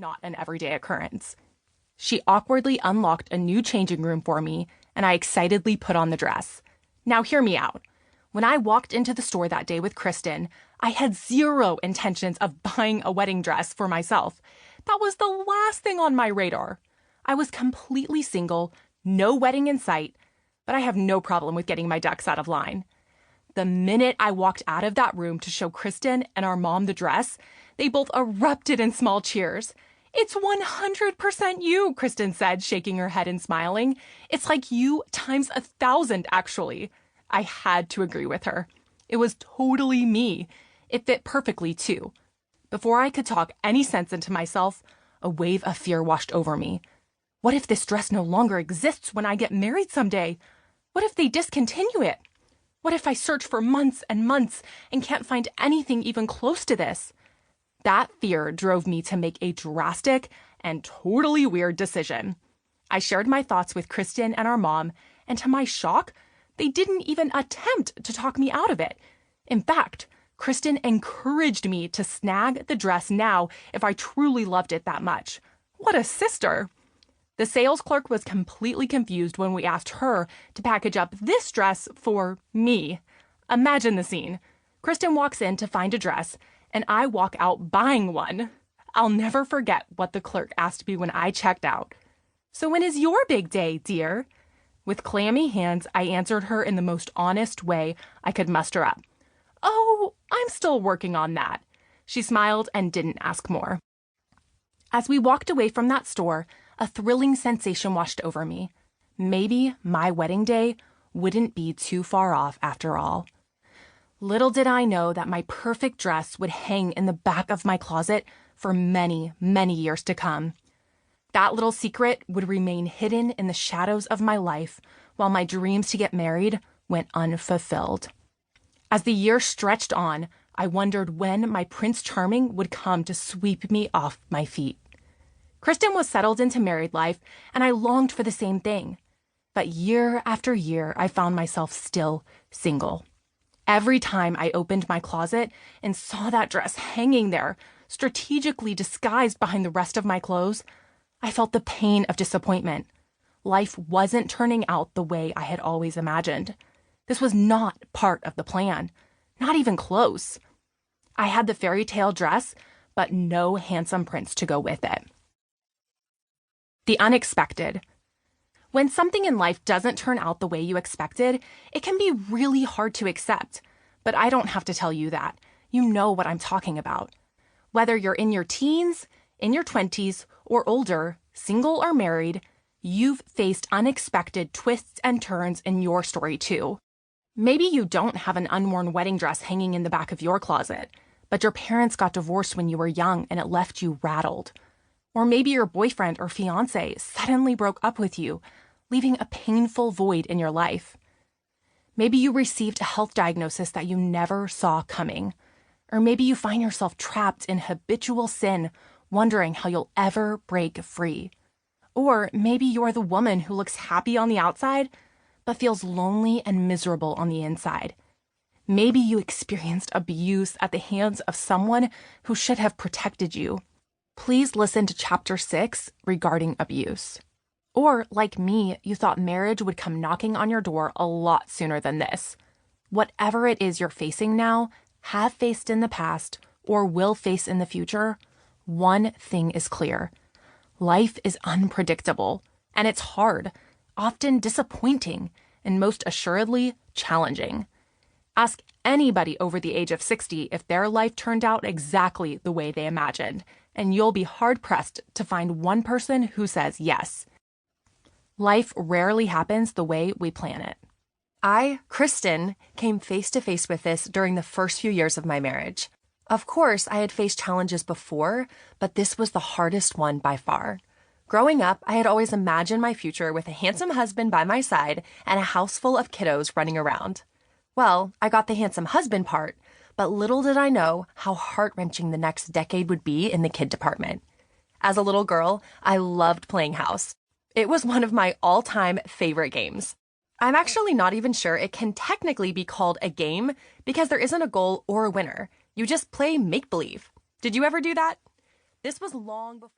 not an everyday occurrence. She awkwardly unlocked a new changing room for me, and I excitedly put on the dress. Now hear me out. When I walked into the store that day with Kristen, I had zero intentions of buying a wedding dress for myself. That was the last thing on my radar. I was completely single, no wedding in sight, but I have no problem with getting my ducks out of line. The minute I walked out of that room to show Kristen and our mom the dress, they both erupted in small cheers. "It's 100% you," Kristen said, shaking her head and smiling. "It's like you times 1,000, actually." I had to agree with her. It was totally me. It fit perfectly, too. Before I could talk any sense into myself, a wave of fear washed over me. What if this dress no longer exists when I get married someday? What if they discontinue it? What if I search for months and months and can't find anything even close to this? That fear drove me to make a drastic and totally weird decision. I shared my thoughts with Kristen and our mom, and to my shock, they didn't even attempt to talk me out of it. In fact, Kristen encouraged me to snag the dress now if I truly loved it that much. What a sister! The sales clerk was completely confused when we asked her to package up this dress for me. Imagine the scene. Kristen walks in to find a dress, and I walk out buying one. I'll never forget what the clerk asked me when I checked out. "So when is your big day, dear?" With clammy hands, I answered her in the most honest way I could muster up. "Oh, I'm still working on that." She smiled and didn't ask more. As we walked away from that store, a thrilling sensation washed over me. Maybe my wedding day wouldn't be too far off after all. Little did I know that my perfect dress would hang in the back of my closet for many, many years to come. That little secret would remain hidden in the shadows of my life while my dreams to get married went unfulfilled. As the years stretched on, I wondered when my Prince Charming would come to sweep me off my feet. Kristen was settled into married life, and I longed for the same thing. But year after year, I found myself still single. Every time I opened my closet and saw that dress hanging there, strategically disguised behind the rest of my clothes, I felt the pain of disappointment. Life wasn't turning out the way I had always imagined. This was not part of the plan, not even close. I had the fairy tale dress, but no handsome prince to go with it. The unexpected. When something in life doesn't turn out the way you expected, it can be really hard to accept. But I don't have to tell you that. You know what I'm talking about. Whether you're in your teens, in your 20s, or older, single or married, you've faced unexpected twists and turns in your story too. Maybe you don't have an unworn wedding dress hanging in the back of your closet, but your parents got divorced when you were young and it left you rattled. Or maybe your boyfriend or fiancé suddenly broke up with you, leaving a painful void in your life. Maybe you received a health diagnosis that you never saw coming. Or maybe you find yourself trapped in habitual sin, wondering how you'll ever break free. Or maybe you're the woman who looks happy on the outside, but feels lonely and miserable on the inside. Maybe you experienced abuse at the hands of someone who should have protected you. Please listen to Chapter 6 regarding abuse. Or, like me, you thought marriage would come knocking on your door a lot sooner than this. Whatever it is you're facing now, have faced in the past, or will face in the future, one thing is clear. Life is unpredictable, and it's hard, often disappointing, and most assuredly challenging. Ask anybody over the age of 60 if their life turned out exactly the way they imagined, and you'll be hard-pressed to find one person who says yes. Life rarely happens the way we plan it. I, Kristen, came face to face with this during the first few years of my marriage. Of course, I had faced challenges before, but this was the hardest one by far. Growing up, I had always imagined my future with a handsome husband by my side and a house full of kiddos running around. Well, I got the handsome husband part, but little did I know how heart-wrenching the next decade would be in the kid department. As a little girl, I loved playing house. It was one of my all-time favorite games. I'm actually not even sure it can technically be called a game because there isn't a goal or a winner. You just play make-believe. Did you ever do that? This was long before.